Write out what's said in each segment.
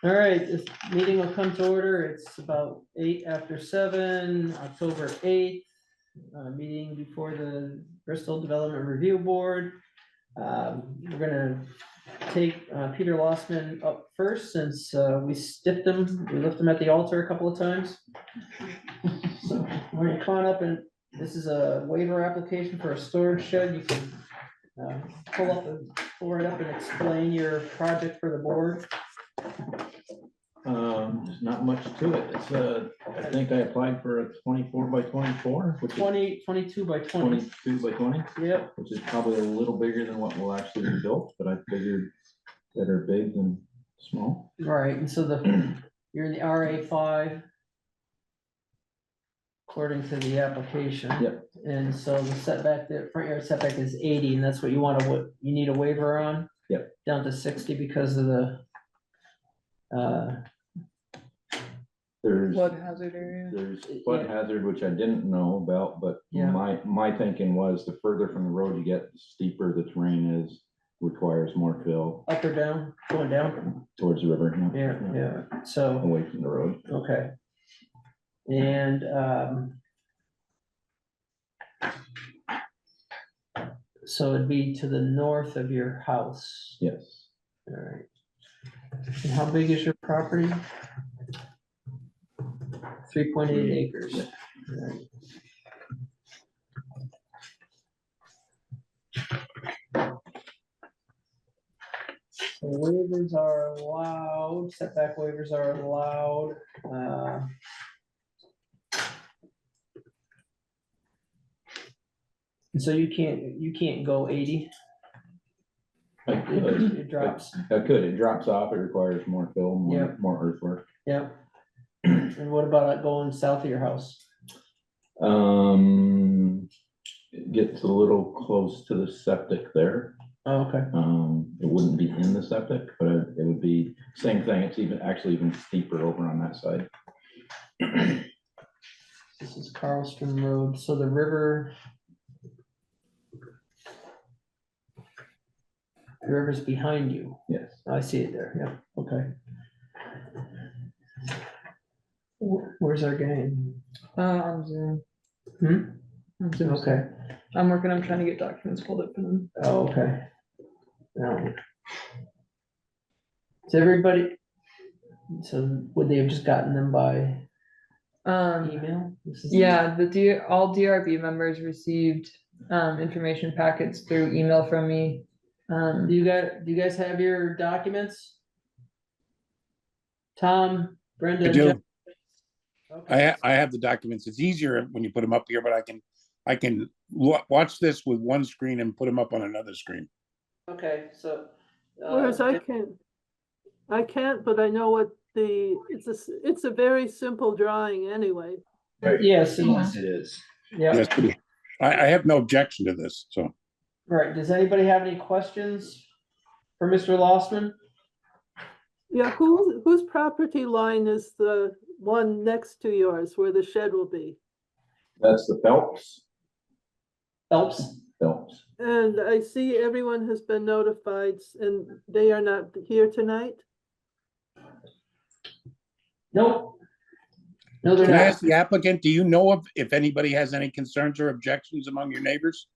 All right, this meeting will come to order. It's about 7:08, October 8th. Meeting before the Bristol Development Review Board. We're gonna take Peter Lossman up first since we stiffed him. We left him at the altar a couple of times. So we're gonna come on up, and this is a waiver application for a storage shed. You can pull right up and explain your project for the board. There's not much to it. It's I think I applied for a 24 by 24, which is 22 by 20. 22 by 20, Yep, which is probably a little bigger than what will actually be built, but I figured better big than small. right, and so you're in the RA5. According to the application. Yep. And so the setback, the front yard setback is 80, and that's what you want to, you need a waiver on? Yep. Down to 60 because of the There's Flood hazard area. There's flood hazard, which I didn't know about, but Yeah. my thinking was the further from the road you get, the steeper the terrain is, requires more fill up or down, going down. towards the river. Yeah, so, Away from the road. okay. And so it'd be to the north of your house. Yes. All right. And how big is your property? 3.8 acres. Yeah. All right. So waivers are allowed, setback waivers are allowed. And so you can't go 80. I could. It drops. I could. It drops off. It requires more fill, Yep. more earthwork. Yep. And what about going south of your house? It gets a little close to the septic there. Oh, okay. It wouldn't be in the septic, but it would be same thing. It's actually even steeper over on that side. This is Carlstrom Road, so the river's behind you. Yes. I see it there, yeah, okay. Where's our game? On Zoom. On Zoom. Okay, I'm trying to get documents pulled up for them. oh, okay. Now, so would they have just gotten them by email? Yeah, all DRB members received information packets through email from me. Do you guys have your documents? Tom, Brenda? I do. Jeff? Okay. I have the documents. It's easier when you put them up here, but I can watch this with one screen and put them up on another screen. Okay, so. Whereas I can't, but I know what it's a very simple drawing anyway. Yes, Yes, it is. yeah, Yes, but I have no objection to this, so. right. Does anybody have any questions for Mr. Lossman? Yeah, whose property line is the one next to yours where the shed will be? That's the Phelps. Phelps? Phelps. And I see everyone has been notified and they are not here tonight. Nope. No, they're Can I not. ask the applicant, do you know if anybody has any concerns or objections among your neighbors?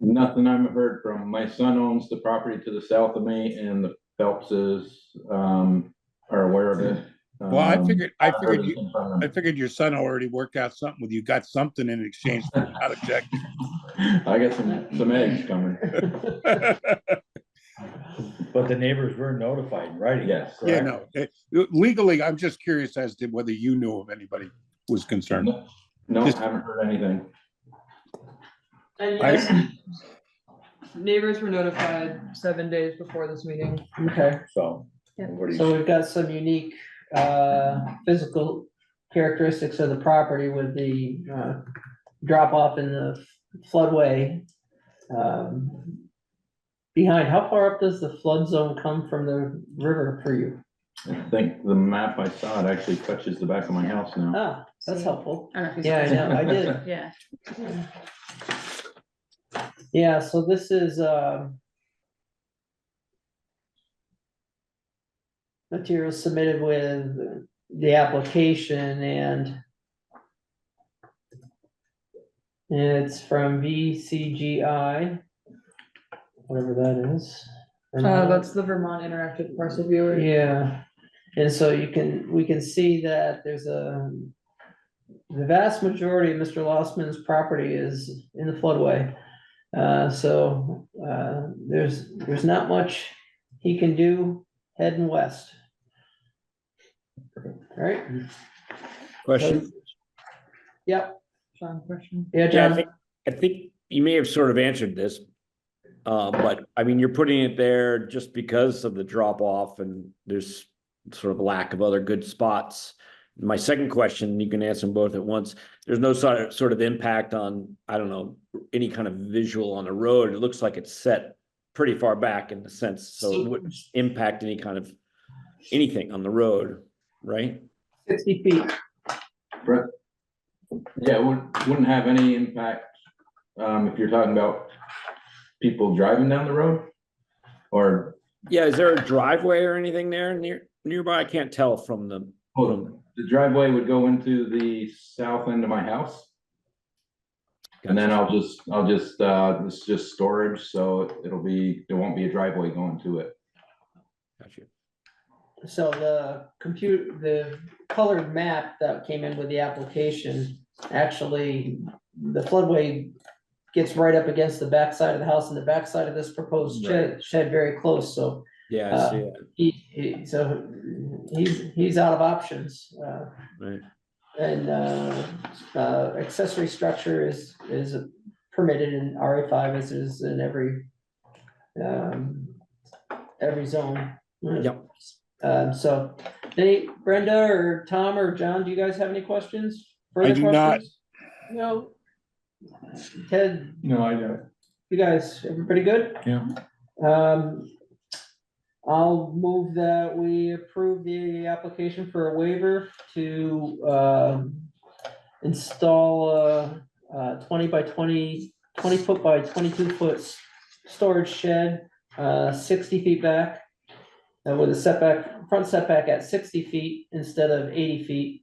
Nothing I haven't heard from. My son owns the property to the south of me, and the Phelpses are aware of it. Well, I figured I've heard I anything from them. figured your son already worked out something with you, got something in exchange for not objecting. I got some eggs coming. But the neighbors were notified, in writing. Yes. Yeah, no, legally, I'm just curious as to whether you knew of anybody who was concerned. No, Just- haven't heard anything. And I- yes, Neighbors were notified 7 days before this meeting. okay, So. Yeah. what do you- so we've got some unique physical characteristics of the property with the drop off in the floodway. Behind, how far up does the flood zone come from the river for you? I think the map I saw, it actually touches the back of my house now. Ah, that's helpful. I don't know if Yeah, I know, I did. Yeah. Yeah, so this is materials submitted with the application and it's from VCGI, whatever that is. That's the Vermont Interactive Parcel Viewer. Yeah, and so we can see that there's the vast majority of Mr. Lossman's property is in the floodway. There's not much he can do heading west. All right? Question? Yep, John, question? yeah, Yeah, John, I think you may have sort of answered this. But I mean, you're putting it there just because of the drop off and there's sort of lack of other good spots. My second question, you can answer them both at once. There's no sort of impact on, I don't know, any kind of visual on the road. It looks like it's set pretty far back in the sense, so it wouldn't impact any kind of anything on the road, right? 60 feet. Brett? Yeah, it wouldn't have any impact, if you're talking about people driving down the road? Or, Yeah, is there a driveway or anything there nearby? I can't tell from the, the driveway would go into the south end of my house. And then this is just storage, so there won't be a driveway going to it. Gotcha. So the colored map that came in with the application, actually, the floodway gets right up against the backside of the house and the backside of this proposed shed very close, so. Yeah, I see it. He's out of options, Right. and, accessory structure is permitted in RA5 as is in every zone. Yep. So, Brenda or Tom or John, do you guys have any questions? I do not. No, Ted, No, I don't. you guys, everybody good? Yeah. I'll move that we approve the application for a waiver to, install a 20 by 20 foot by 22 foot storage shed, 60 feet back. With a front setback at 60 feet instead of 80 feet,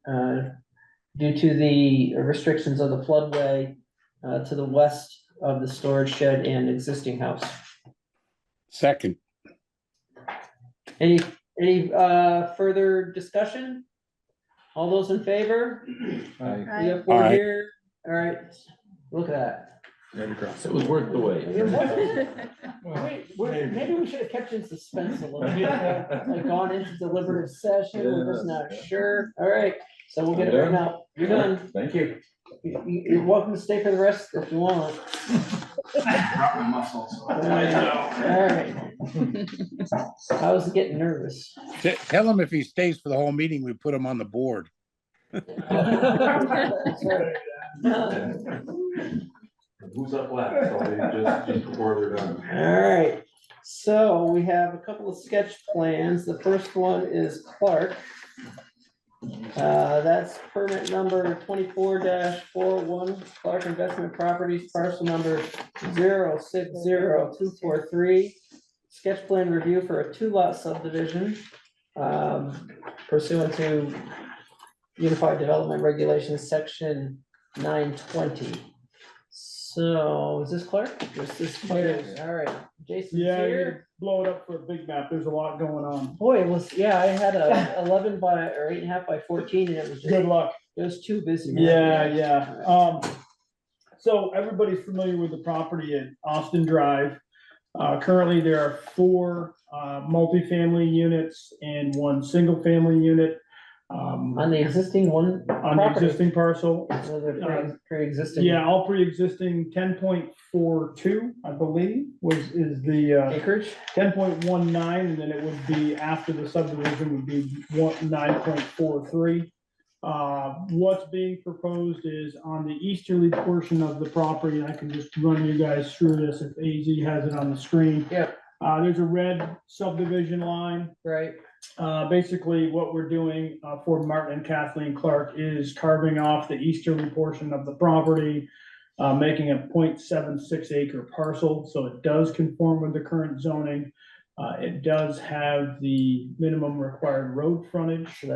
due to the restrictions of the floodway, to the west of the storage shed and existing house. Second. Any further discussion? All those in favor? We have four Aye. here. All right, look at that. It was worth the wait. Maybe we should have kept in suspense a little bit, like gone into deliberative session, we're just not sure. All right, so we'll get it right now. You're done. Thank you. You're welcome to stay for the rest if you want. Drop my muscles. All right. I was getting nervous. Tell him if he stays for the whole meeting, we put him on the board. That's right. Who's up last? So just before they're done. All right, so we have a couple of sketch plans. The first one is Clark. That's permit number 24-41, Clark Investment Properties, parcel number 060243. Sketch plan review for a 2-lot subdivision, pursuant to Unified Development Regulations, section 920. So, is this Clark? This is Clark. All right, Jason's Yeah, you here. blow it up for a big map. There's a lot going on. Boy, it was, yeah, I had a 11 by, or 8.5 by 14, and it was Good just, luck. it was too busy. man. Yeah. So everybody's familiar with the property at Austin Drive. Currently, there are 4 multifamily units and 1 single-family unit. On the existing one. On the existing parcel. So they're pre-existing. Yeah, all pre-existing 10.42, I believe, is the Acreage? 10.19, and then it would be after the subdivision would be 9.43. What's being proposed is on the easterly portion of the property, and I can just run you guys through this if AZ has it on the screen. Yep. There's a red subdivision line. Right. Basically what we're doing for Martin and Kathleen Clark is carving off the easterly portion of the property, making a 0.76 acre parcel, so it does conform with the current zoning. It does have the minimum required road frontage. So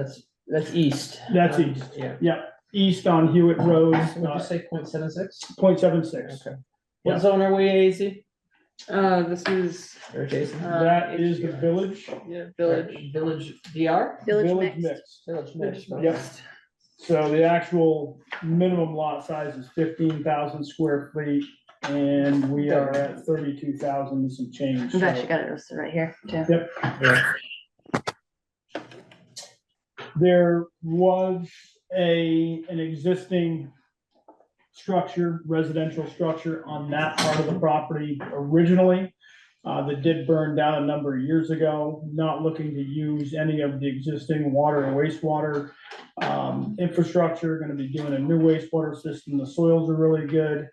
that's east. That's east. Yeah. Yeah, east on Hewitt Road, So would you say 0.76? 0.76. Okay. Yeah. What zone are we, AZ? This is, Or Jason? That is the village. yeah, village. Village DR? Village mixed. Village mix. okay. Yep. So the actual minimum lot size is 15,000 square feet, and we are at 32,000 and some change. I've so- actually got it listed right here too. Yep. There was an existing structure, residential structure on that part of the property originally. That did burn down a number of years ago, not looking to use any of the existing water and wastewater infrastructure, gonna be doing a new wastewater system. The soils are really good.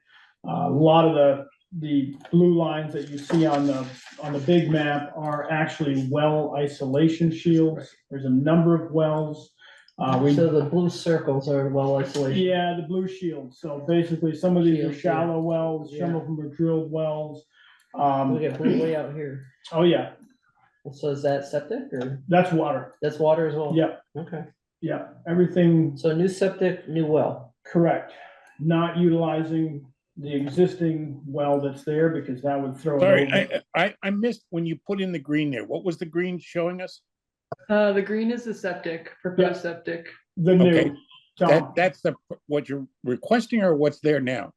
A lot of the blue lines that you see on the big map are actually well isolation shields. There's a number of wells. So the blue circles are well isolation. Yeah, the blue shields. So basically, some of these are Shields, yeah. shallow wells, some Yeah. of them are drilled wells. We get blue way out here. Oh yeah, So is that septic or that's water. that's water as well? Yep, Okay. yeah, everything So new septic, new well. correct. Not utilizing the existing well that's there because that would throw. it Sorry, over. I missed when you put in the green there. What was the green showing us? The green is the septic, proposed septic. The Okay. new, Tom, That's what you're requesting or what's there now?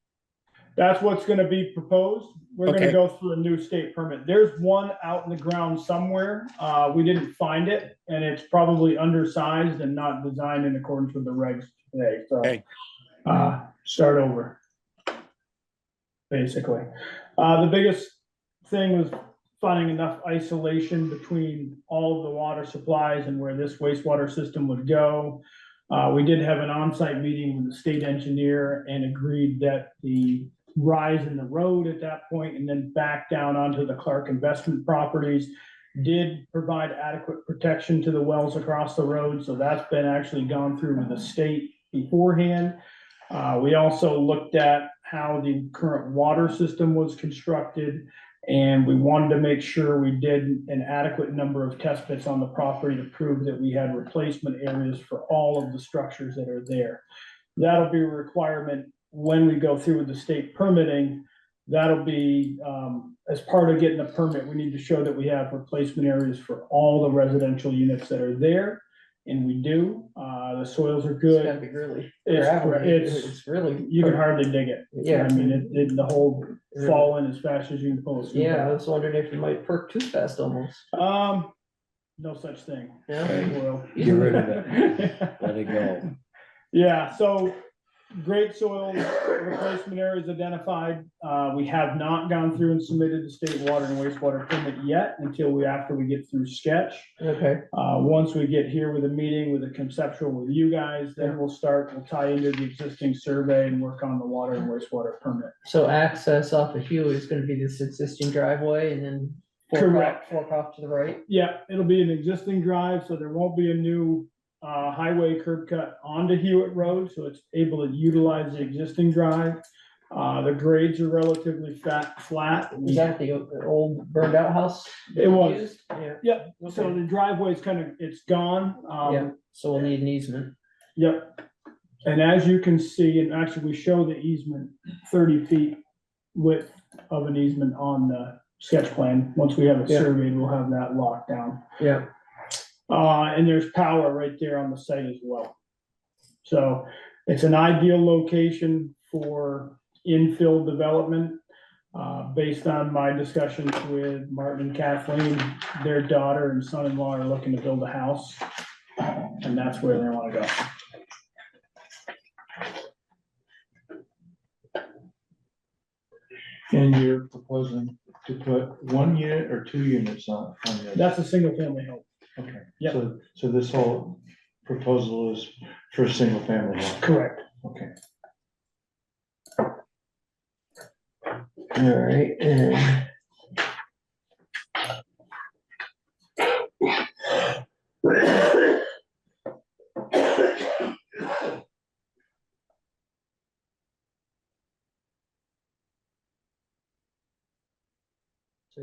that's what's gonna be proposed. We're gonna Okay. go through a new state permit. There's one out in the ground somewhere. We didn't find it and it's probably undersized and not designed in accordance with the regs today, so. Okay. Start over. Basically. The biggest thing was finding enough isolation between all of the water supplies and where this wastewater system would go. We did have an on-site meeting with the state engineer and agreed that the rise in the road at that point and then back down onto the Clark investment properties did provide adequate protection to the wells across the road. So that's been actually gone through with the state beforehand. We also looked at how the current water system was constructed. And we wanted to make sure we did an adequate number of test pits on the property to prove that we had replacement areas for all of the structures that are there. That'll be a requirement when we go through with the state permitting. That'll be, as part of getting a permit, we need to show that we have replacement areas for all the residential units that are there. And we do, the soils are It's gotta good. be really. It's- gravelly. it's- It's really. You can hardly dig it. Yeah. I mean, the whole fall in as fast as you can pull a scoop Yeah, I out. was wondering if you might perk too fast almost. No such thing. Yeah. Well, Get rid of it. Let it go. Yeah, so great soil replacement areas identified. We have not gone through and submitted the state water and wastewater permit yet until after we get through sketch. Okay, Once we get here with a meeting with a conceptual with you guys, then we'll tie into the existing survey and work on the water and wastewater permit. so access off of Hugh is gonna be this existing driveway and then Correct. fork off to the right? Yeah, it'll be an existing drive, so there won't be a new highway curb cut onto Hewitt Road, so it's able to utilize the existing drive. The grades are relatively flat. Is that the old burned out house? It was. used? Yeah. Yep, so Okay. the driveway's it's gone. Yeah, so we'll need an easement. Yep. And as you can see, and actually we show the easement 30 feet width of an easement on the sketch plan. Once we have it Yeah. surveyed, we'll have that locked down. Yeah. And there's power right there on the site as well. So it's an ideal location for infill development. Based on my discussions with Martin and Kathleen, their daughter and son-in-law are looking to build a house. And that's where they wanna go. And you're proposing to put 1 unit or 2 units on the other? That's a single family home. Okay. Yep. So this whole proposal is for a single family home? Correct. Okay. All right, and. So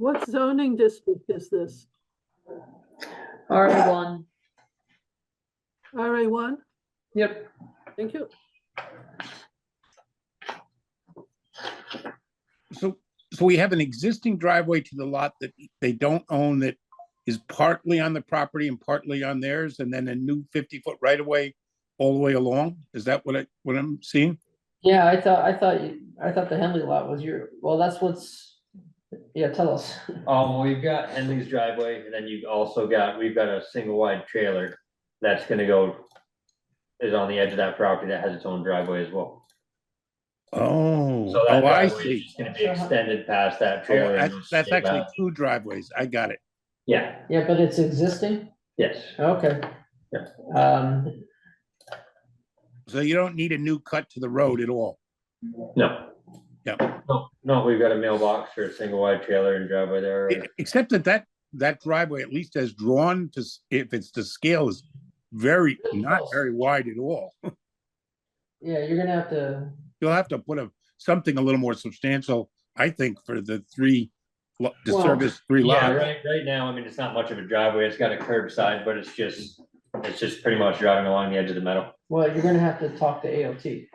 What zoning district is this? RA1, RA1? yep. Thank you. So we have an existing driveway to the lot that they don't own that is partly on the property and partly on theirs, and then a new 50-foot right of way all the way along? Is that what I'm seeing? Yeah, I thought the Henley lot was well, that's yeah, tell us. We've got Henley's driveway, and then we've got a single wide trailer that's gonna go. Is on the edge of that property that has its own driveway as well. Oh, So that I driveway is see. just gonna be extended past that trailer. and it'll That's stay actually back. 2 driveways. I got it. Yeah, Yeah, but it's existing? yes. Okay. Yeah. So you don't need a new cut to the road at all. No. Yeah. No, we've got a mailbox for a single wide trailer and driveway there. Except that driveway, at least as drawn to, if it's to scale, is not very wide at all. Yeah, you're gonna have to, You'll have to put something a little more substantial, I think, for the service 3 lots. Yeah, right now, I mean, it's not much of a driveway. It's got a curbside, but it's just pretty much driving along the edge of the meadow. well, you're gonna have to talk to AOT.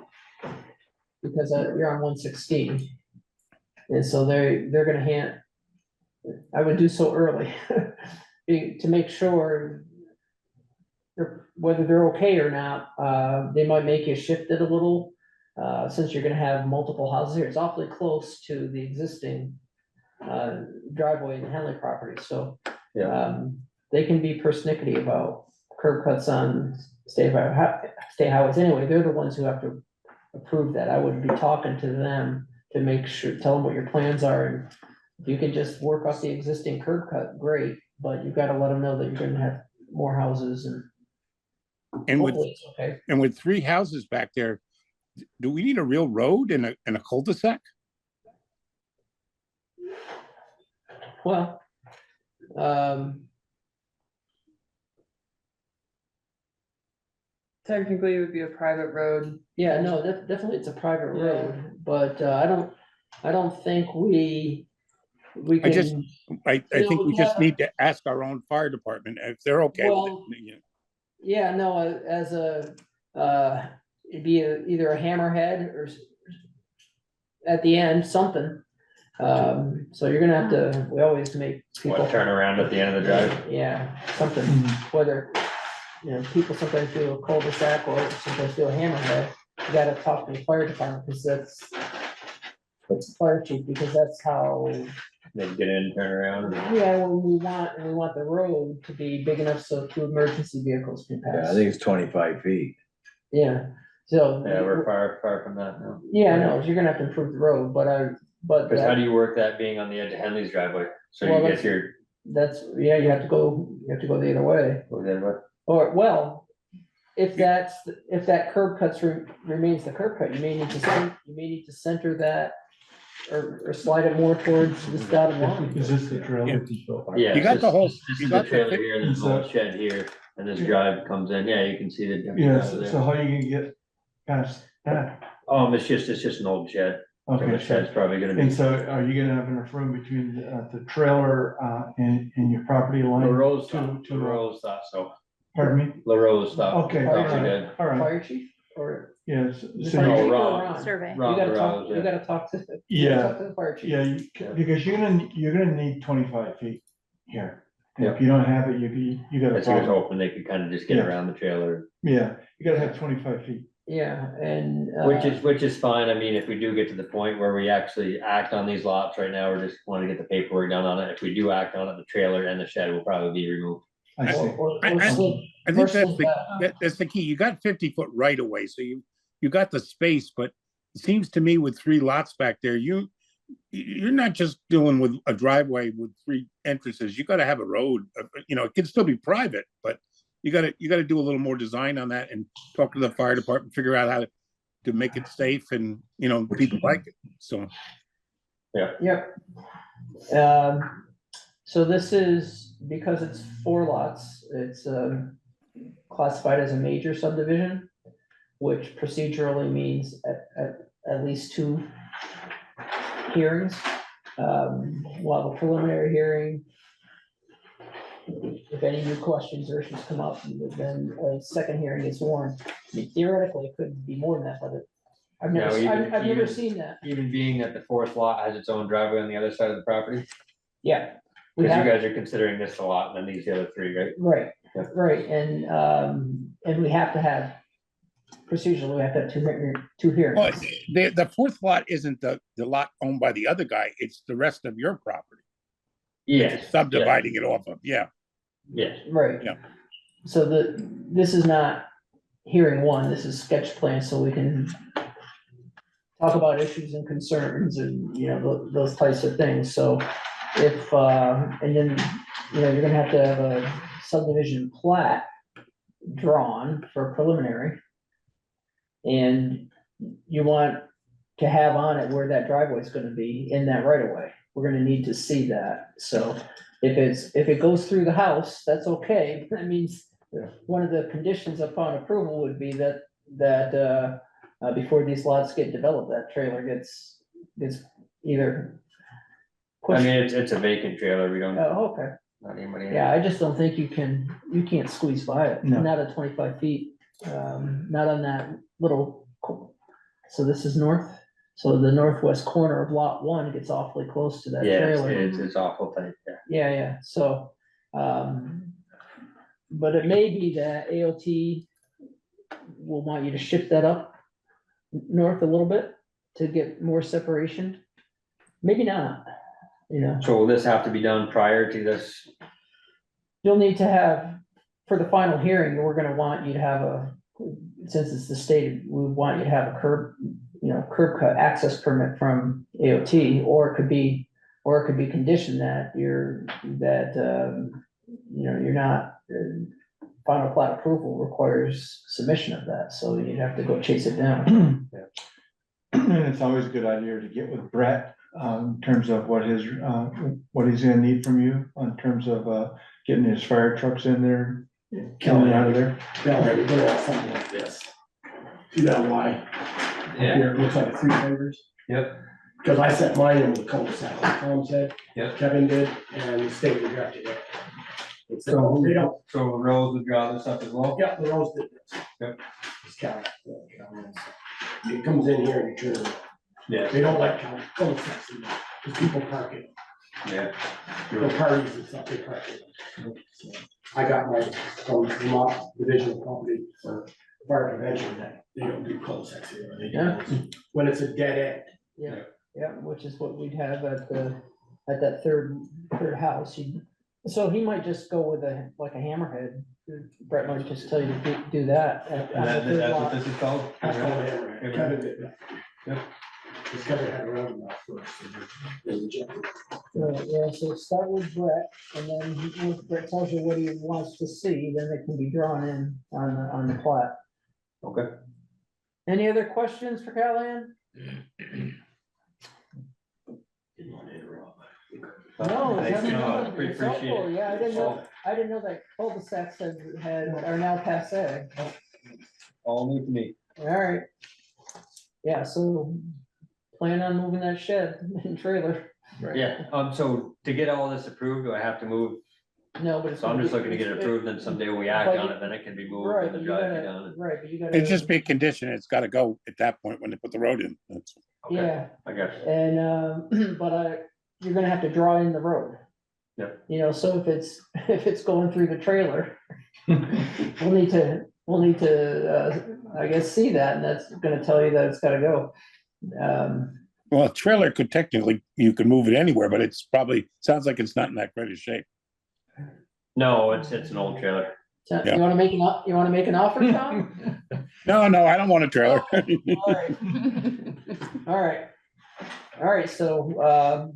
Because you're on 116. And so they're gonna I would do so early. To make sure whether they're okay or not, they might make you shift it a little. Since you're gonna have multiple houses here, it's awfully close to the existing driveway and Henley property, so. Yeah. They can be persnickety about curb cuts on state highways anyway. They're the ones who have to approve that. I would be talking to them to make sure, tell them what your plans are, and if you can just work off the existing curb cut, great, but you've got to let them know that you're gonna have more houses and with hopefully it's okay. And with 3 houses back there, do we need a real road and a cul-de-sac? Well, Technically, it would be a private road. yeah, no, definitely it's a private road, but I don't think we I just- can. I You think know, we just yeah. need to ask our own fire department if they're okay with Well, it. Yeah, no, as it'd be either a hammerhead or at the end, something. So you're gonna have to, we always make people. What, turn around at the end of the drive? Yeah, something, whether, people sometimes do a cul-de-sac or sometimes do a hammerhead. You gotta talk to the fire department, because that's the fire chief, because that's how, Maybe get in, turn around. yeah, when we want the road to be big enough so 2 emergency vehicles can Yeah, I pass. think it's 25 feet. Yeah, so. Yeah, we're far from that now. Yeah, no, you're gonna have to improve the road, but Because how do you work that being on the edge of Henley's driveway? So Well, you that's- get your, yeah, you have to go the other way. Or, well, if that curb cuts remains the curb cut, you may need to center that or slide it more towards this dotted line. Is this the trailer? yeah. You got this- the whole- This you is got the the trailer thick- here, there's a little shed here, and this drive comes in. Yeah, you can see the. Yes, so how you gonna get past that? It's just an old shed. So the Okay, shed's probably gonna and be. so are you gonna have enough room between the trailer and your property line? LaRose to- thought, LaRose thought so. Pardon me? LaRose thought. Okay, thought all we right, did. all right, Fire chief, or? yes. the So fire No, chief or Ron. Survey. You Ron gotta talk, LaRose, you yeah. gotta talk to. Yeah. Talk to the fire chief. Yeah, because you're gonna need 25 feet here. And Yeah. if you don't have it, you got a As he was problem. hoping they could kind of just get Yeah. around the trailer. Yeah, you gotta have 25 feet. Yeah, and. Which is fine. I mean, if we do get to the point where we actually act on these lots right now, we're just wanting to get the paperwork done on it. If we do act on it, the trailer and the shed will probably be removed. I see. I think that's the key. You got 50-foot right away, so you got the space, but it seems to me with 3 lots back there, you're not just dealing with a driveway with 3 entrances. You gotta have a road, it can still be private, but you gotta do a little more design on that and talk to the fire department, figure out how to make it safe and, people like it, so. Yep. So this is, because it's 4 lots, it's classified as a major subdivision, which procedurally means at least 2 hearings. We'll have a preliminary hearing. If any new questions or issues come up, then a second hearing is warned. I mean, theoretically, it could be more than that, but I've No, never, even- I've never even- seen that. Even being that the fourth lot has its own driveway on the other side of the property, Yeah. We because you have, guys are considering this a lot, and then these the other three, right? right, Yeah. right, and we have to have, procedurally, we have to have two Well, hearings. the fourth lot isn't the lot owned by the other guy, it's the rest of your property. Yes. Subdividing it off of, yeah. Yes, Right. Yeah. So this is not hearing one, this is sketch plan, so we can talk about issues and concerns and, you know, those types of things, so if, and then, you know, you're gonna have to have a subdivision plat drawn for preliminary. And you want to have on it where that driveway is gonna be in that right of way. We're gonna need to see that, so if it goes through the house, that's okay, that means one of the conditions upon approval would be that before these lots get developed, that trailer gets either I pushed. mean, it's a vacant trailer, we don't, Oh, okay, not anybody. yeah, I just don't think you can't squeeze by it, No. not at 25 feet, not on that little. So this is north, so the northwest corner of lot one gets awfully close to that Yeah, trailer. it's awful tight, yeah. Yeah, so, but it may be that AOT will want you to shift that up north a little bit to get more separation. Maybe not, you know, So will this have to be done prior to this? you'll need to have, for the final hearing, we're gonna want you to have since it's the state, we want you to have a curb cut access permit from AOT, or it could be conditioned that you're not, final plat approval requires submission of that, so you'd have to go chase it down. And it's always a good idea to get with Brett, in terms of what he's gonna need from you, in terms of, getting his fire trucks in there, coming out of there. They'll have to put out something like this. See that Y? Here, it looks like three fingers. Yep. Because I set mine in with a cul-de-sac, like Tom said. Yep. Kevin did, and the state rejected it. So they don't, So Rose would draw this up as well? yeah, they always did this. Yep. It's county. It comes in here and you turn it. Yeah. They don't like cul-de-sacs, because people park it. Yeah. For parties and stuff, they park it. So I got my, from Vermont Division of Property for fire prevention, that they don't do cul-de-sacs here. They do Yeah. when it's a dead end. Yeah, which is what we'd have at that third house. So he might just go with a hammerhead. Brett might just tell you to do that. And that's what this is called? That's all they ever had. Kevin did that. Yep. Because Kevin had a roundabout first. and they rejected it. Yeah, so start with Brett, and then once Brett tells you what he wants to see, then it can be drawn in on the plat. Okay. Any other questions for Callahan? Didn't want to interrupt. No, Thanks, it's no, it's appreciate helpful. it. Yeah, I didn't know that cul-de-sacs are now passé. All new to me. All right. Yeah, so plan on moving that shed and trailer. Yeah, so to get all this approved, do I have to move? No, but it's. So I'm just looking to get it it's- approved, then someday when we act But on you- it, then it can be moved Right, and but the you drive be gotta, done. right, but you gotta. It'd just be a condition, it's gotta go at that point when they put the road in. That's- Okay, Yeah, I got you. and, but, you're gonna have to draw in the road. Yep. You know, so if it's going through the trailer, we'll need to, I guess, see that, and that's gonna tell you that it's gotta go. Well, a trailer could technically, you could move it anywhere, but it's probably, sounds like it's not in that great a shape. No, it's an old trailer. So, Yeah. you wanna make an offer, Tom? No, I don't want a trailer. All right, so,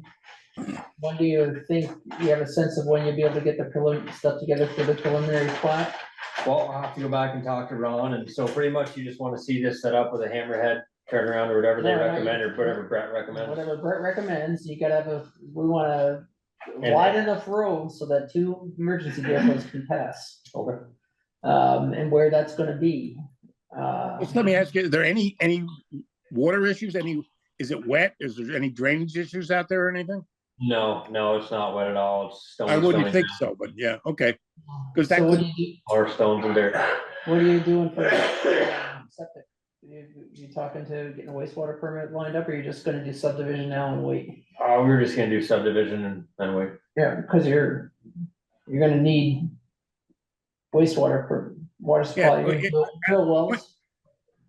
when do you think, you have a sense of when you'll be able to get the stuff together for the preliminary plat? Well, I'll have to go back and talk to Ron, and so pretty much you just wanna see this set up with a hammerhead turnaround or whatever they No, not recommend, or yet. whatever Brett recommends. Whatever Brett recommends, you gotta have we want a And- wide enough road so that two emergency vehicles can pass. Okay. And where that's gonna be. Just let me ask you, is there any water issues? Is it wet? Is there any drainage issues out there or anything? No, it's not wet at all. It's stone. I wouldn't stony think so, but yeah, okay. Because that So what could, do you, Or stones and dirt. what are you doing for septic? You talking to getting a wastewater permit lined up, or you're just gonna do subdivision now and wait? We were just gonna do subdivision and then wait. Yeah, because you're gonna need wastewater for water supply, well, you're gonna drill wells.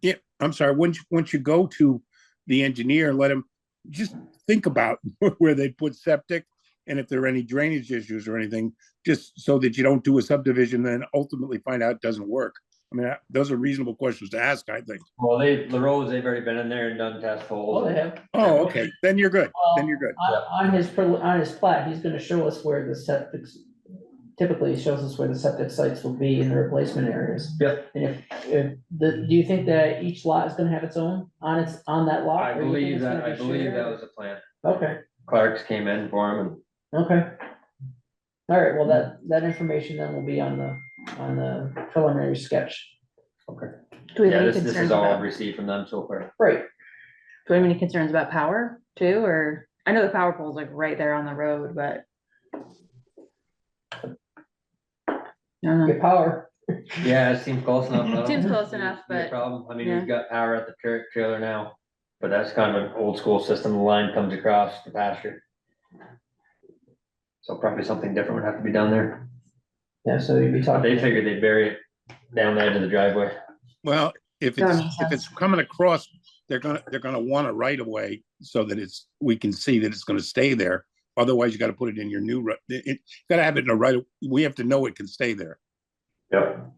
yeah, I'm sorry, once you go to the engineer, let him, just think about where they put septic. And if there are any drainage issues or anything, just so that you don't do a subdivision, then ultimately find out it doesn't work. I mean, those are reasonable questions to ask, I think. Well, the roads, they've already been in there and done test holes. Oh, they have. Oh, okay, then you're good, then you're good. On his plat, he's gonna show us where the septic, typically he shows us where the septic sites will be in the replacement areas. Yep. And if do you think that each lot is gonna have its own on that lot? I or you think believe it's gonna that, be shared? was the plan. Okay, Clark's came in for him okay. All right, well, that information then will be on the preliminary sketch. Do we yeah, have any this concerns is all I've about, received from them so far. Right, do we have any concerns about power too, or, I know the power pole's like right there on the road, but. get power. Yeah, it seems close enough. I don't Seems think close it's enough, be a but, problem. I mean, yeah. we've got power at the trailer now, but that's kind of an old school system. The line comes across the pasture. So probably something different would have to be done there. Yeah, so you'd be But talking. they figured they'd bury it down the edge of the driveway. Well, if That it's, makes if it's coming across, they're gonna want a right of way so that we can see that it's gonna stay there. Otherwise, you gotta put it in your new, gotta have it in a right, we have to know it can stay there. Yep.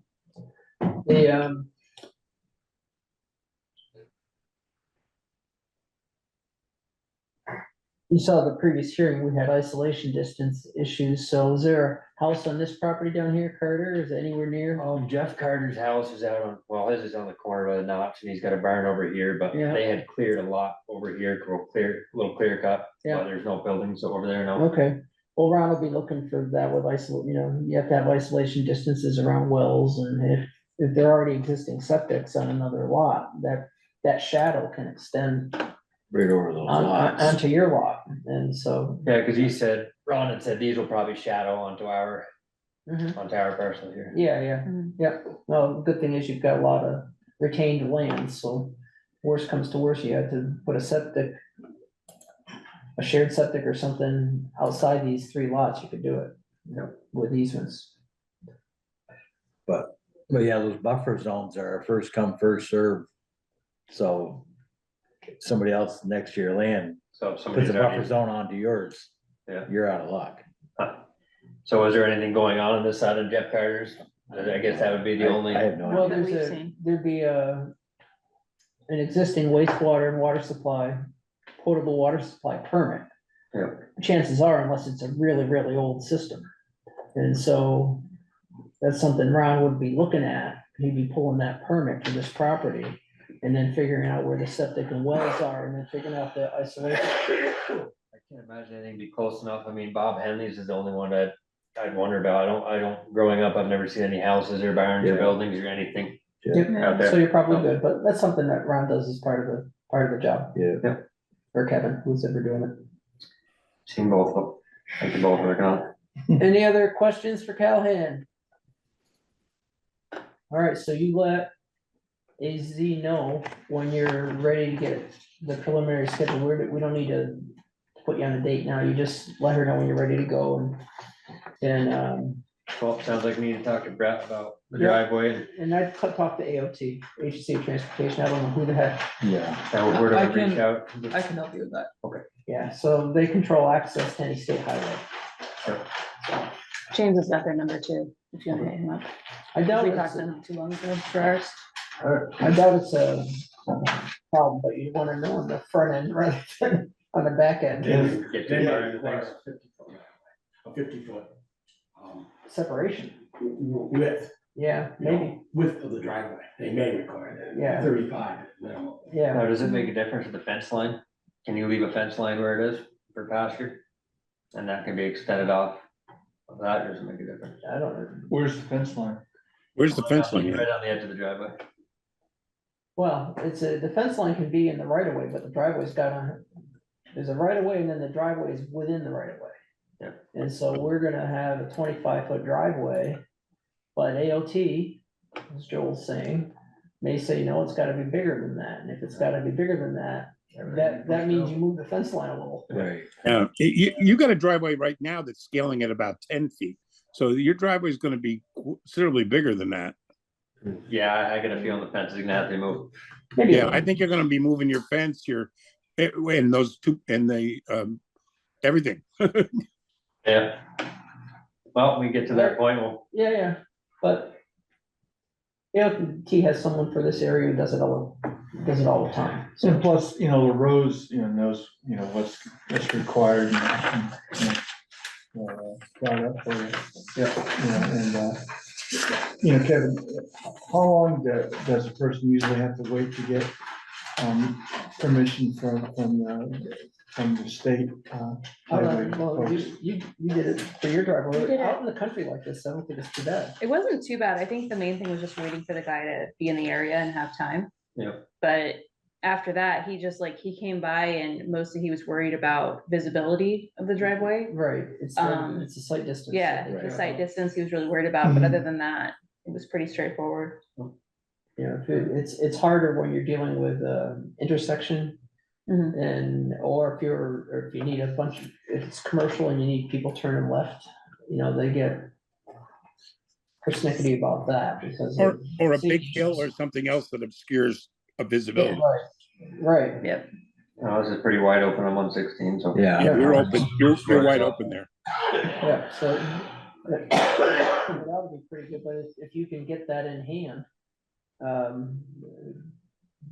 The, you saw the previous hearing, we had isolation distance issues, so is there a house on this property down here, Carter, is it anywhere near? Jeff Carter's house is out on, well, his is on the corner by the notch and he's got a barn over here, but Yeah. they had cleared a lot over here, little clear cut. Yeah. But there's no buildings over there now. Okay, well, Ron will be looking for that with you have to have isolation distances around wells, and if there are already existing septics on another lot, that shadow can extend Right over those onto your lot, and so. Yeah, cause he said, Ron had said these will probably shadow onto our Mhm. parcel here. Yeah, yep, well, the good thing is you've got a lot of retained land, so worst comes to worst, you had to put a shared septic or something outside these 3 lots, you could do it, with easements. But yeah, those buffer zones are a first come, first serve. So somebody else next to your land So if puts somebody's a buffer already, zone onto yours, Yeah. you're out of luck. so is there anything going on this side of Jeff Carter's? I guess that would be the only. I have no Well, idea. there'd be an existing wastewater and water supply, potable water supply permit. Yeah. Chances are, unless it's a really, really old system. And so that's something Ron would be looking at. He'd be pulling that permit for this property and then figuring out where the septic and wells are and then figuring out the isolation. I can't imagine anything be close enough. I mean, Bob Henley's is the only one that I'd wonder about. I don't, growing up, I've never seen any houses or barns or Yeah. buildings or anything Yep, out there. so you're probably good, but that's something that Ron does as part of the job. Yeah. Or Kevin, who's ever doing it. Seen both of them. I think they're both working on it. Any other questions for Callahan? All right, so you let AZ know when you're ready to get the preliminary schedule. We don't need to put you on a date now. You just let her know when you're ready to go Well, sounds like we need to talk to Brett about the Yeah. driveway. and I talked to AOT, Agency of Transportation. I don't know who the heck. Yeah. And where do I I reach can- out? I can help you with that. Yeah, so they control access to any state highway. James has got their number too, if you want to hit him up. I doubt We it's, talked to them not too long ago for ours. I doubt it's a problem, but you wanna know on the front end rather than on the back end. Get too far into things. A 50-foot Separation, width, yeah, maybe, width of the driveway. They may require that. Yeah. 35 minimum. yeah. Now, does it make a difference with the fence line? Can you leave a fence line where it is for pasture? And that can be extended off of that, doesn't make a difference. I don't know. Where's the fence line? Where's the fence line? Right on the edge of the driveway. Well, the fence line can be in the right of way, but the driveway's gotta there's a right of way and then the driveway is within the right of way. Yeah. And so we're gonna have a 25-foot driveway, but AOT, as Joel's saying, may say, no, it's gotta be bigger than that, and if it's gotta be bigger than that, that means you move the fence line a little. Right. Yeah, you got a driveway right now that's scaling at about 10 feet. So your driveway is gonna be considerably bigger than that. Yeah, I got a feeling the fence is gonna have to move. Maybe Yeah, I think you're gonna be moving your fence, and those two, and the, everything. Yeah. Well, we get to that point, we'll, Yeah, but AOT has someone for this area who does it all the time. And plus, you know, the roads, you know, knows, you know, what's required. Brought up for you. Yeah. You know, Kevin, how long does a person usually have to wait to get, permission from the state? Well, you did it for your We driveway, did out in the country like this, I don't think it's too bad. It wasn't too bad. I think the main thing was just waiting for the guy to be in the area and have time. Yeah. But after that, he came by and mostly he was worried about visibility of the driveway. Right, it's a slight distance. Yeah, the site distance he was really worried about, but other than that, it was pretty straightforward. Yeah, it's harder when you're dealing with intersection. Mhm. Or if you need if it's commercial and you need people turning left, you know, they get persnickety about that because. Or a big hill or something else that obscures a visibility. Right. Yep. this is pretty wide open on 116, so. Yeah. You're open, you're wide open there. Yeah, so that would be pretty good, but if you can get that in hand,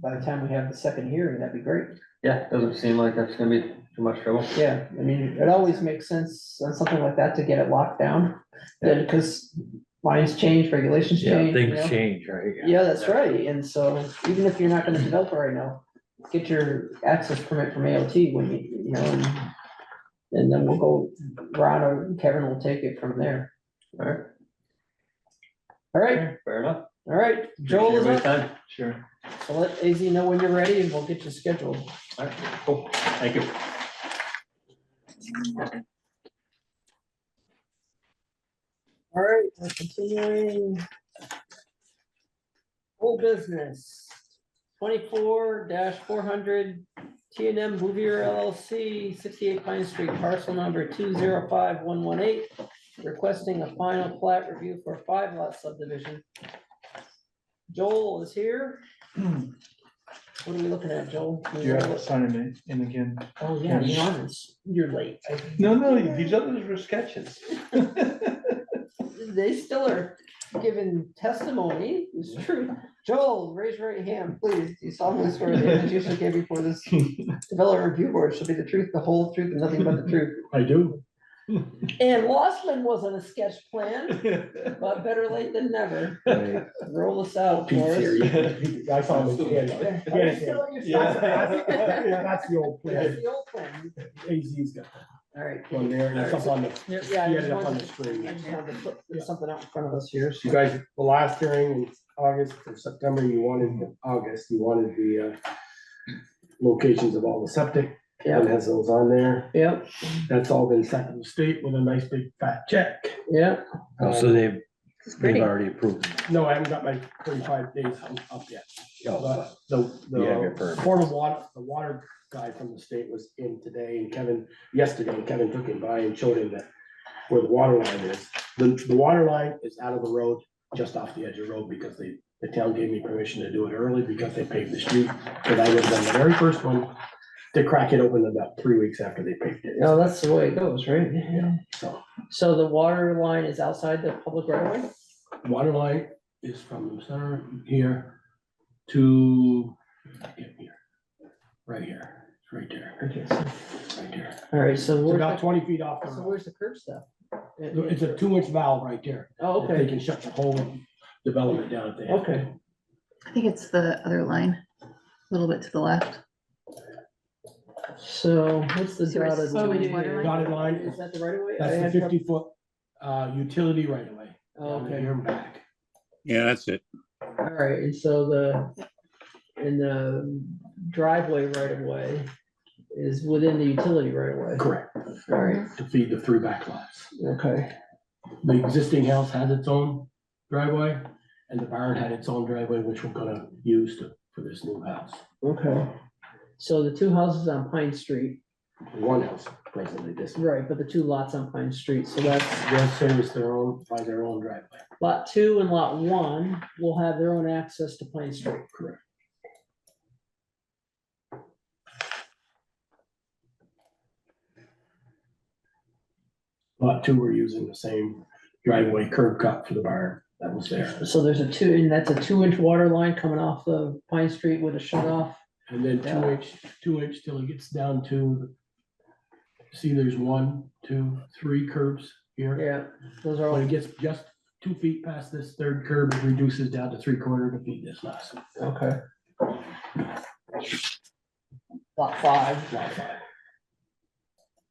by the time we have the second hearing, that'd be great. Yeah, doesn't seem like that's gonna be too much trouble. Yeah, I mean, it always makes sense on something like that to get it locked down, because lines change, regulations Yeah, change. you things know? change, right? Yeah, that's right, and so even if you're not gonna develop it right now, get your access permit from AOT when you know, and then we'll go, Ron or Kevin will take it from there. All right, All right, fair enough. all right, Joel is Appreciate up, everybody's time. Sure. so let AZ know when you're ready and we'll get you scheduled. All right, cool, thank you. All right, we're continuing. Whole business, 24-400 T&M Bouvier LLC, 68 Pine Street, parcel number 205118, requesting a final plat review for a 5-lot subdivision. Joel is here. What are we looking at, Joel? Do you have to sign him in again? Oh, yeah, you're late. No, these others were sketches. They still are giving testimony, it's true. Joel, raise your right hand, please. Do you solemnly swear the evidence you shall give before this development review board shall be the truth, the whole truth, and nothing but the truth? I do. And Lossman wasn't a sketch plan, but better late than never. Right. Roll us out for us. I saw him again. Are you still at your spot? That's the old That's plan. the old plan. AZ's got All right. one there, and it's up on the, Yeah, he I had just it up on wanted the to- screen. I just wanted to put something out in front of us here. You guys, the last hearing in August or September, you wanted the locations of all the septic. And has those on there. Yep, That's all been sent to the state with a nice big fat check. yep. Oh, so they've pretty. already approved. them. No, I haven't got my 35 days up yet. Oh, The You have your permit. Board of Water, the water guy from the state was in today and Kevin took him by and showed him that where the water line is. The water line is out of the road, just off the edge of the road because the town gave me permission to do it early because they paved the street. Cause I was on the very first one to crack it open about 3 weeks after they paved it. No, that's the way it goes, right? Yeah, so So the water line is outside the public right of way? water line is from the center here to here, right here, it's right there, Okay, so- right there. all right, so It's where's about the, 20 feet off the so road. where's the curb stop? It's a 2-inch valve right there. Oh, They okay, can shut the whole development down if they have to. okay. I think it's the other line, a little bit to the left. So what's the See where dotted so many line? water lines? Dotted line Is is, that the right of way? that's I the had trouble- 50-foot utility right away. Oh, okay, Here and back. Yeah, that's it. all right, and so the driveway right of way is within the utility right away. Correct, All right, to feed the 3 back lots. okay, The existing house has its own driveway, and the barn had its own driveway, which we're gonna use for this new house. okay. So the 2 houses on Pine Street, One house presently, this one. right, but the 2 lots on Pine Street, so that's They'll service their own, by their own driveway. lot 2 and lot 1 will have their own access to Pine Street. Correct. Lot 2, we're using the same driveway curb cut for the barn that was there. So there's a 2, and that's a 2-inch water line coming off of Pine Street with a shut off. And then Yeah. 2 inch till it gets down to, see, there's 1, 2, 3 curbs here. Yeah, those are When all, it gets just 2 feet past this third curb, it reduces down to 3/4 to feet this last one. okay. Lot 5. Lot 5.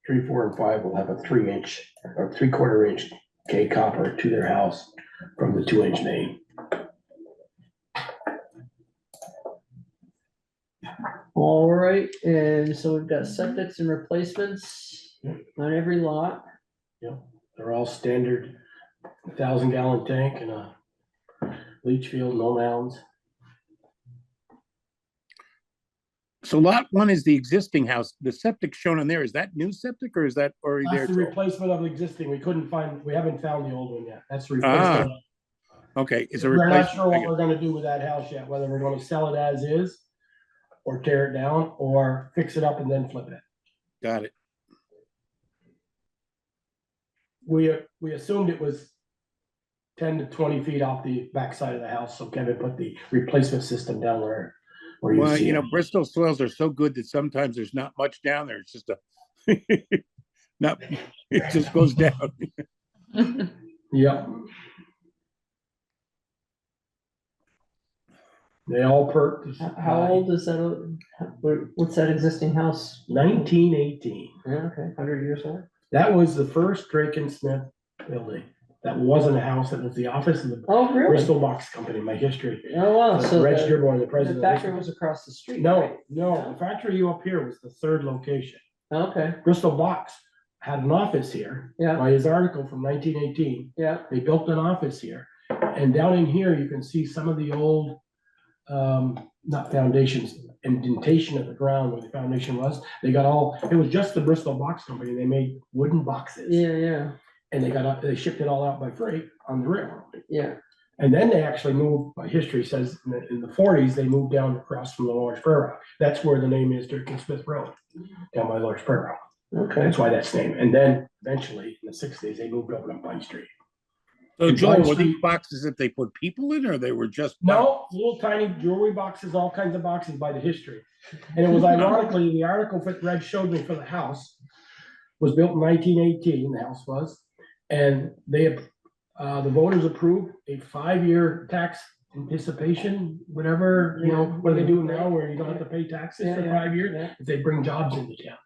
3, 4, and 5 will have a 3-inch or 3/4 inch K copper to their house from the 2-inch main. All right, and so we've got septics and replacements on every lot. They're all standard 1,000-gallon tank and a leach field, no mounds. So lot 1 is the existing house. The septic shown on there, is that new septic or is that already there? That's the Joel? replacement of existing. We haven't found the old one yet. That's the Ah, replacement. Okay, it's a We're not sure what replacement. we're gonna do with that house yet, whether we're gonna sell it as is, or tear it down, or fix it up and then flip it. Got it. We assumed it was 10 to 20 feet off the backside of the house, so Kevin put the replacement system down where you Well, see you know, it. Bristol soils are so good that sometimes there's not much down there. It's just a, not, it just goes down. Yep. They all perked. How old is that? What's that existing house? 1918. Yeah, okay, 100 years old. That was the first Drake and Smith building. That wasn't a house, that was the office of the Oh, really? Bristol Box Company, my history. Oh, wow, so Reg the Dearborn, the president. factory was across the street. No, right? no, the factory up here was the third location. Okay, Bristol Box had an office here. yeah, By his article from 1918, yeah, they built an office here. And down in here, you can see some of the old, not foundations, indentation of the ground where the foundation was. They got all, it was just the Bristol Box Company. They made wooden boxes. yeah, yeah, And they shipped it all out by freight on the railroad. yeah. And then they actually moved, by history says, in the 40s, they moved down across from the Lawrence Prairie. That's where the name is, Dirk and Smith Road, down by Lawrence Prairie. Okay. That's why that's named. And then eventually, in the 60s, they moved over to Pine Street. So Joel, Pine were these Street- boxes that they put people in or they were just? No, little tiny jewelry boxes, all kinds of boxes by the history. And it was ironically, the article that Red showed me for the house was built in 1918, the house was. And they, the voters approved a 5-year tax anticipation, whatever, you know, what they do now where you don't have to pay taxes for 5 years, if they bring jobs into town.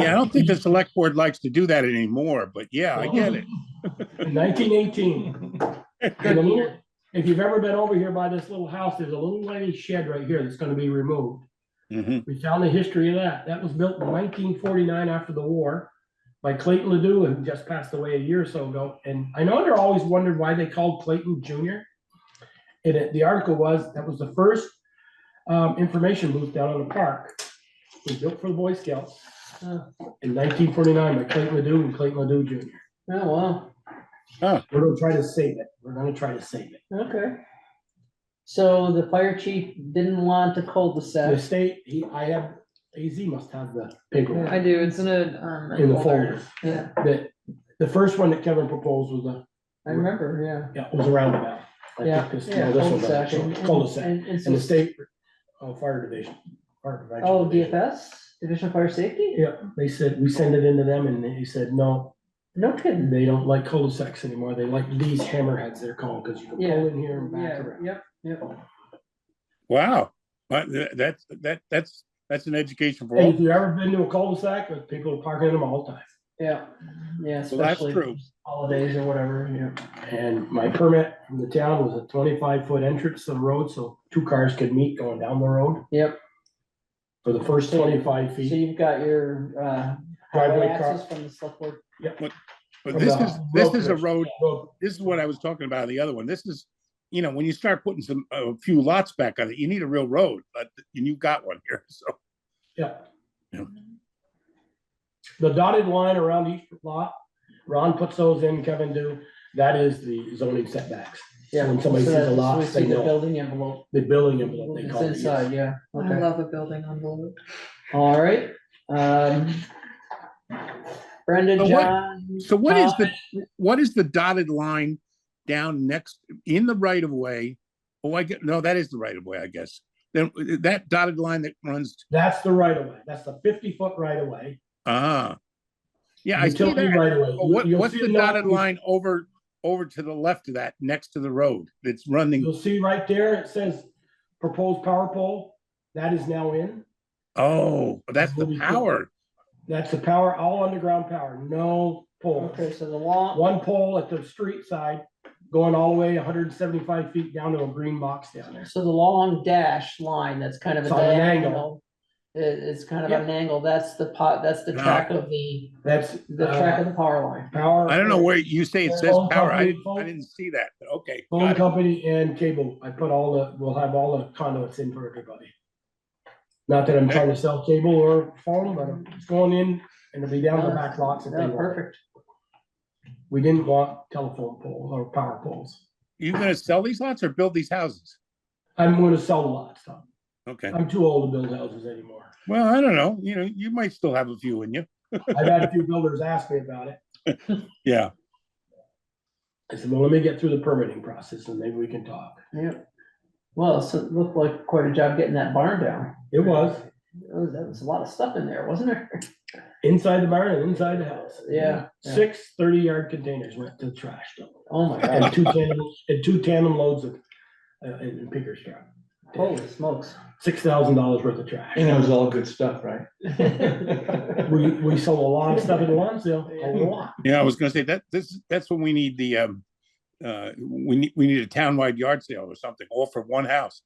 Yeah, I don't think the select board likes to do that anymore, but yeah, I get it. In 1918. And a little- if you've ever been over here by this little house, there's a little lady shed right here that's gonna be removed. Mhm. We found the history of that. That was built in 1949 after the war by Clayton Ledoux, who just passed away a year or so ago. And I know they're always wondered why they called Clayton Jr. And the article was, that was the first information booth down on the park. It was built for the Boy Scouts in 1949 by Clayton Ledoux and Clayton Ledoux Jr. Oh, wow, We're gonna try to save it. We're gonna try to save it. okay. So the fire chief didn't want a The cul-de-sac. state, AZ must have the paperwork I do, it's in a. in the folder. Yeah, The first one that Kevin proposed was I remember, yeah. it was a roundabout. I Yeah, think this- yeah, no, this one's cul-de-sac. actually cul-de-sac. And And the state, fire division. Fire prevention Oh, division. DFS, Division of Fire Safety? Yeah, they said, we send it into them and they said, no, No kidding. they don't like cul-de-sacs anymore. They like these hammerheads, they're called, because you can Yeah. pull in here and back Yeah, around. yep, yep. Wow. That's an education for And all. if you've ever been to a cul-de-sac, people are parking in them all the time. Yeah, yeah, So that's especially true. holidays or whatever, yeah. And my permit from the town was a 25-foot entrance to the road, so 2 cars could meet going down the road. Yep, for the first 25 So feet. you've got your, Driveway highway car- access from the select board. But From this the is a brokerage. road, Road. this is what I was talking about, the other one. This is, you know, when you start putting a few lots back on it, you need a real road, but and you've got one here, so. Yeah. Yeah. The dotted line around each lot, Ron puts those in, Kevin do, that is the zoning setbacks. So when somebody So sees a that- so lot, we they see the know, building envelope. the building envelope, they It's call it. inside, yes. yeah, I okay, love a building envelope. all right. Brenda, So John. So what is Tom, what is the dotted line down next, in the right of way? Oh, no, that is the right of way, I guess. Then that dotted line that runs, That's the right of way, that's the 50-foot right of way. yeah, I see Utility that. right of way. But You'll what's see the it dotted now. line over to the left of that, next to the road that's running? You'll see right there, it says proposed power pole, that is now in. Oh, that's the power. That's the power, all underground power, no pole. Okay, so the long, One pole at the street side, going all the way 175 feet down to a green box down there. so the long dash line, that's kind of a It's on an angle. diagonal. It's kind of Yeah. an angle, that's the that's the No. track of the That's track of the power line. power. I don't know where you say it says Phone power. I company, didn't see that, but okay. Phone got it. company and cable, I put we'll have all the conduits in for everybody. Not that I'm trying to sell cable or phone, but it's going in and it'll be down the back lots if they Yeah, want. perfect. We didn't want telephone poles or power poles. You gonna sell these lots or build these houses? I'm gonna sell the lots, Tom. Okay, I'm too old to build houses anymore. well, I don't know, you know, you might still have a few in you. I've had a few builders ask me about it. Yeah, I said, well, let me get through the permitting process and maybe we can talk. Yeah. Well, so it looked like quite a job getting that barn down. It was That was a lot of stuff in there, wasn't there? inside the barn and inside the house. Yeah. 6 30-yard containers went to the trash dump. Oh my And god, two tandem loads of, in Picker's truck. holy smokes. $6,000 worth of trash. And it was all good stuff, right? We sold a lot of stuff in Lonsdale, a lot. yeah, I was gonna say that's when we need the, we need a townwide yard sale or something, all for one house.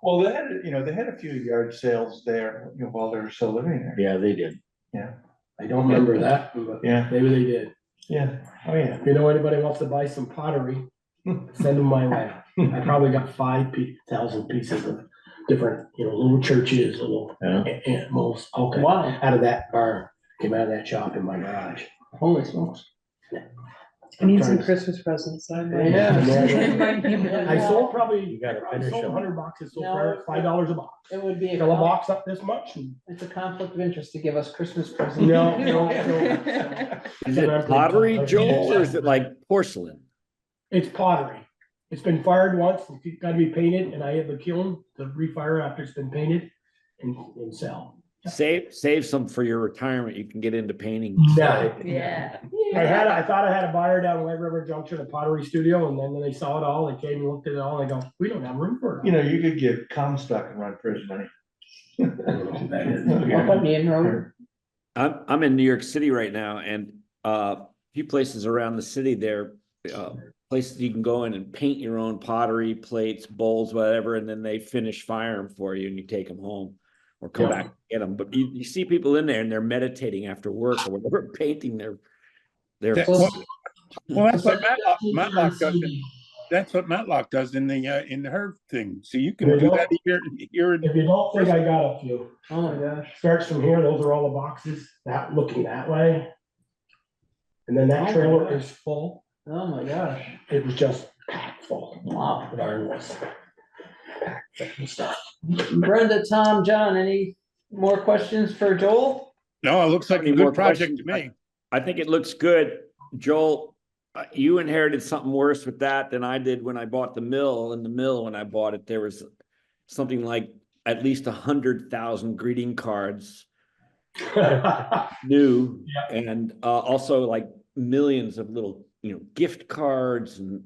Well, they had a few yard sales there, you know, while they were still living there. Yeah, they did. Yeah, I don't remember that, but yeah, maybe they did. yeah, oh, yeah. If you know anybody wants to buy some pottery, send them my way. I probably got 5,000 pieces of different, little churches, little Yeah. animals, okay, Wow, out of that barn, came out of that shop in my garage. holy smokes. I need Trying some to- Christmas presents. I sold probably, You gotta I finish sold them. 100 boxes so No, far, $5 a box. It would be, Fill a box up this much and. it's a conflict of interest to give us Christmas presents. No. Is it pottery, Joel, or is it like porcelain? It's pottery. It's been fired once, it's gotta be painted, and I have a kiln to refire after it's been painted and sell. Save some for your retirement. You can get into painting. No. Yeah. I thought I had a buyer down White River Junction, a pottery studio, and then when they saw it all, they came and looked at it all, and they go, we don't have room for it. You know, you could get Comstock and run for his money. I don't know who that is. Up on Main Road. I'm in New York City right now, and a few places around the city there, places you can go in and paint your own pottery, plates, bowls, whatever, and then they finish fire them for you and you take them home or come Yeah. back and get them. But you see people in there and they're meditating after work or whatever, painting their Well, that's what Matlock does. That's what Matlock does in her thing. So you can There you do go. that here. If you don't think I got a few, Oh my gosh. starts from here, those are all the boxes, that looking that way. And then Oh that my trailer gosh. is full, Oh my gosh. it was just packed full. Wow. With iron was. Packed with stuff. Brenda, Tom, John, any more questions for Joel? No, it looks like a Any more good project to questions? me. I think it looks good. Joel, you inherited something worse with that than I did when I bought the mill. In the mill, when I bought it, there was something like at least 100,000 greeting cards new, and also like millions of little, gift cards and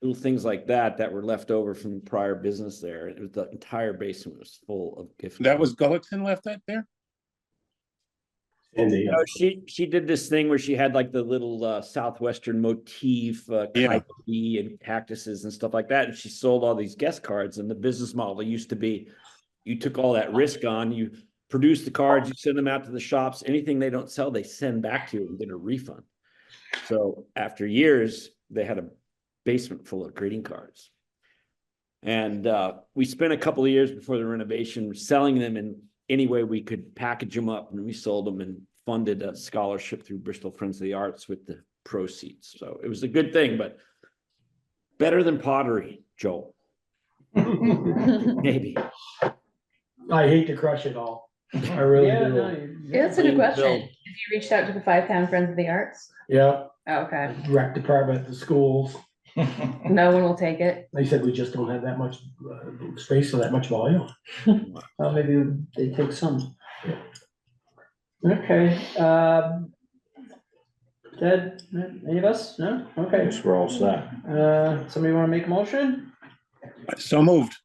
little things like that were left over from prior business there. It was the entire basement was full of gift. That was Gullickson left that there? And the, She did this thing where she had like the little southwestern motif, Yeah. kite and cactuses and stuff like that, and she sold all these guest cards. And the business model used to be, you took all that risk on, you produce the cards, you send them out to the shops, anything they don't sell, they send back to you and get a refund. So after years, they had a basement full of greeting cards. And we spent a couple of years before the renovation selling them in any way we could, package them up, and we sold them and funded a scholarship through Bristol Friends of the Arts with the proceeds. So it was a good thing, but better than pottery, Joel. Maybe. I hate to crush it all. I really Yeah, do. no, Yeah, that's a good question. Bill. If you reached out to the Five-Town Friends of the Arts? Yeah, Oh, okay, rec department, the schools, no one will take it. they said we just don't have that much space or that much volume. Well, maybe they take some. Okay, Ted, any of us? No? Okay. Guess we're all set. Somebody wanna make a motion? So moved.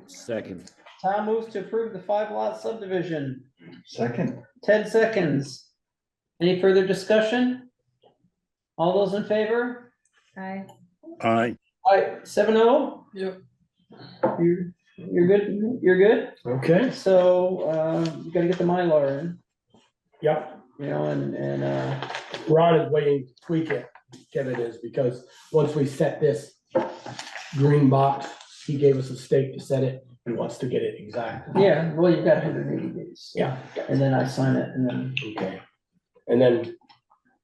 Second. Tom moves to approve the 5-lot subdivision. Second. 10 seconds. Any further discussion? All those in favor? Aye. Aye. Aye, 7-0? Yep. You're good, you're good? Okay, So, you gotta get the Mylar in, yep. you know, and, Ron is waiting to tweak it, Kevin is, because once we set this green box, he gave us a stake to set it, he wants to get it exact. yeah, well, you've got 180 days. Yeah. And then I sign it, and then, Okay, and then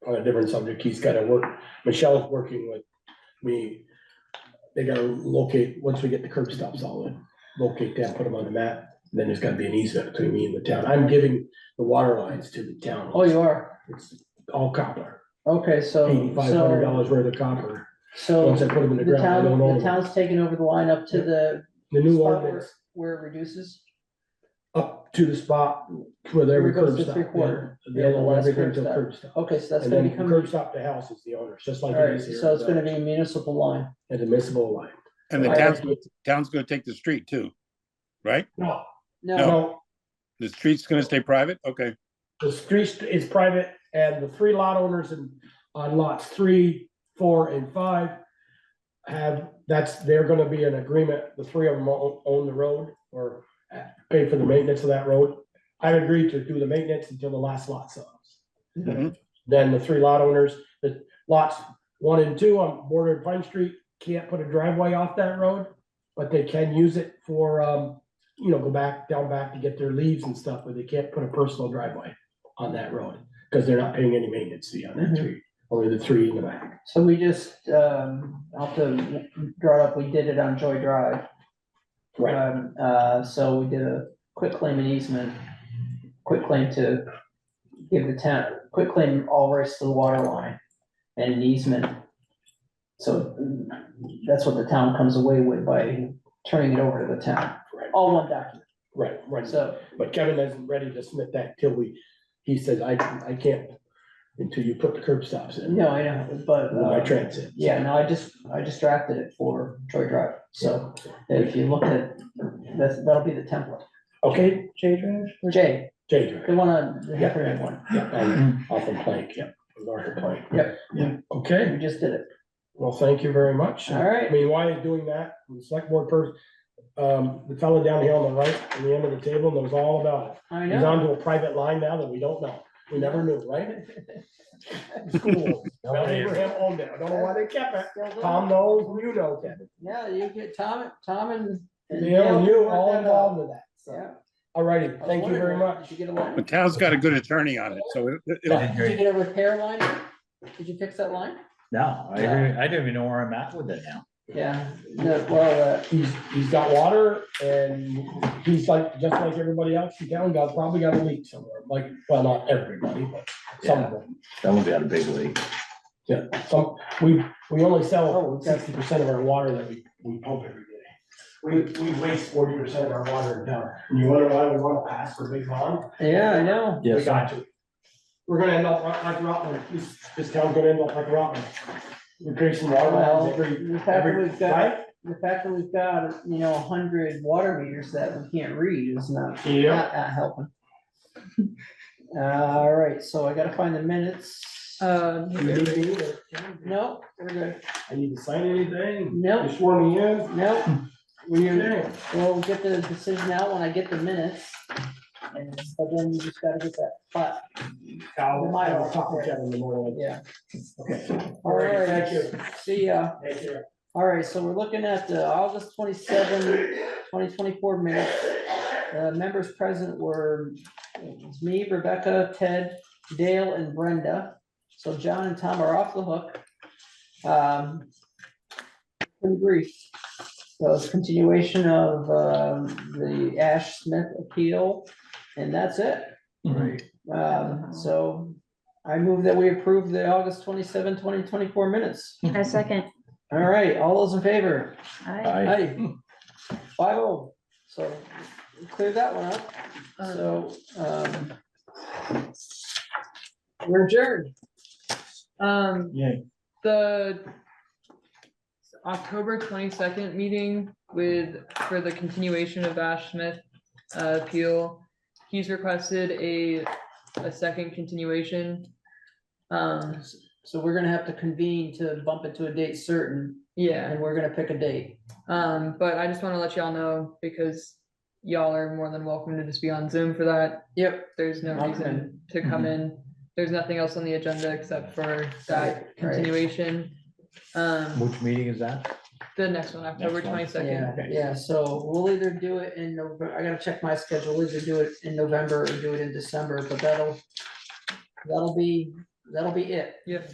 on a different subject, he's gotta work, Michelle's working with me. They gotta locate, once we get the curb stops all in, locate them, put them on the map, then there's gotta be an easement between me and the town. I'm giving the water lines to the town. oh, you are? It's all copper, Okay, so, $8,500 worth of copper. Once I put them in the the ground, I town, don't own the them. town's taking over the line up to the The new spot ordinance, where it reduces? up to the spot where every Where it goes curb to stop. 3/4. Yeah, Yeah, the They'll last everything curb till stop. curb stop. Okay, so that's And gonna then become, curb stop to house is the owners, just like it alright, is here. so it's gonna be a municipal line. At a municipal line. And the Alright. town's gonna take the street too, right? No, No, no, The street's gonna stay private? Okay. the street is private and the 3 lot owners on lots 3, 4, and 5 they're gonna be in agreement, the 3 of them own the road or pay for the maintenance of that road. I've agreed to do the maintenance until the last lot sells. Mhm. Then the 3 lot owners, the lots 1 and 2 on border of Pine Street, can't put a driveway off that road, but they can use it for, go down back to get their leaves and stuff, but they can't put a personal driveway on that road, because they're not paying any maintenance fee on that 3, only the 3 in the back. so we just, I'll have to draw it up, we did it on Joy Drive. Right, So we did a quick claim and easement, quick claim to give the town, quick claim all rights to the water line and an easement. So that's what the town comes away with by turning it over to the town, right, all one document, right. so. But Kevin isn't ready to submit that till he says, I can't until you put the curb stops in. No, I know, but. My transit. Yeah, no, I just drafted it for Joy Drive, so if you look at, that'll be the template. Okay, J Drive? J, Jay Drive. the one on, the Heffernan one, Yeah, off of Plank, yeah, north of Plank. Yep. Okay, we just did it, well, thank you very much. all right. I mean, why is doing that? The select board person, the fellow down here on the right, on the end of the table knows all about it. I He's know. onto a private line now that we don't know. We never knew, right? School. Well, Abraham owned it. I don't know why they kept it. Still Tom there. knows, you know, Kevin. Yeah, you get Tom and. Dale and you worked all that out. involved with that. So, Yeah. all righty, I was thank you very wondering, much. Did you get a line? The town's got a good attorney on it, so it'll, Did you get a repair line? Did you fix that line? No, I don't even know where I'm at with it now. Yeah, no, well, He's got water and he's like, just like everybody else in town, probably got a leak somewhere, like, well, not everybody, but some of them. Someone's got a big leak. Yeah, we only Oh, sell okay. 60% of our water that we pump every day. We waste 40% of our water in town. And you wonder why we wanna pass for big bond? yeah, I know. We Yes, got to. We're gonna end up like Rutland, this town's gonna end up like Rutland. Increasing water Well, lines every, the fact that every, we've got, right? the fact that we've got, 100 water meters that we can't read is not, Yeah. not helping. All right, so I gotta find the minutes. You need me to- No, we're good. I need to sign anything? Nope. You swore me in? Nope. we'll get the decision out when I get the minutes. And, but then you just gotta get that plat. I'll talk to Kevin in the morning. Yeah. Okay. All right, Thank you. see ya. Thank you. All right, so we're looking at the August 27, 2024 minutes. Members present were, it was me, Rebecca, Ted, Dale, and Brenda. So John and Tom are off the hook. Pretty brief. So it's continuation of the Ash Smith appeal, and that's it. Right. So I move that we approve the August 27, 2024 minutes. A second. All right, all those in favor? Aye. Aye. 5-0. So we cleared that one up. So we're adjourned. Yay. The October 22nd meeting for the continuation of Ash Smith appeal, he's requested a second continuation. So we're gonna have to convene to bump it to a date certain, Yeah, and we're gonna pick a date. but I just want to let y'all know because y'all are more than welcome to just be on Zoom for that. Yep. There's no Okay. reason to come in. There's nothing else on the agenda except for that continuation. Which meeting is that? The next one, October Next one. 22nd. Yeah, so we'll either do it in November, I gotta check my schedule, we'll either do it in November or do it in December, but that'll be it. Yep.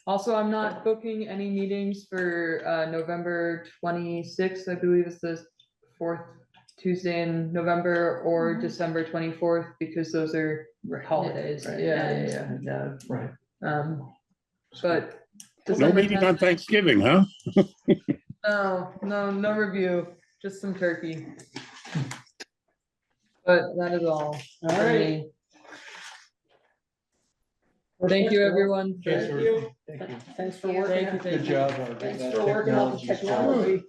Also, I'm not booking any meetings for November 26th, I believe is the fourth Tuesday in November, or December 24th, because those are holidays. Right, and, yeah. Right. But. No December meeting 10th on Thanksgiving, huh? No review, just some turkey. But that is all. All for right. me. Thank you, everyone. Thank you. Thanks for working. Thank you. Good job. Thanks for working on the technology.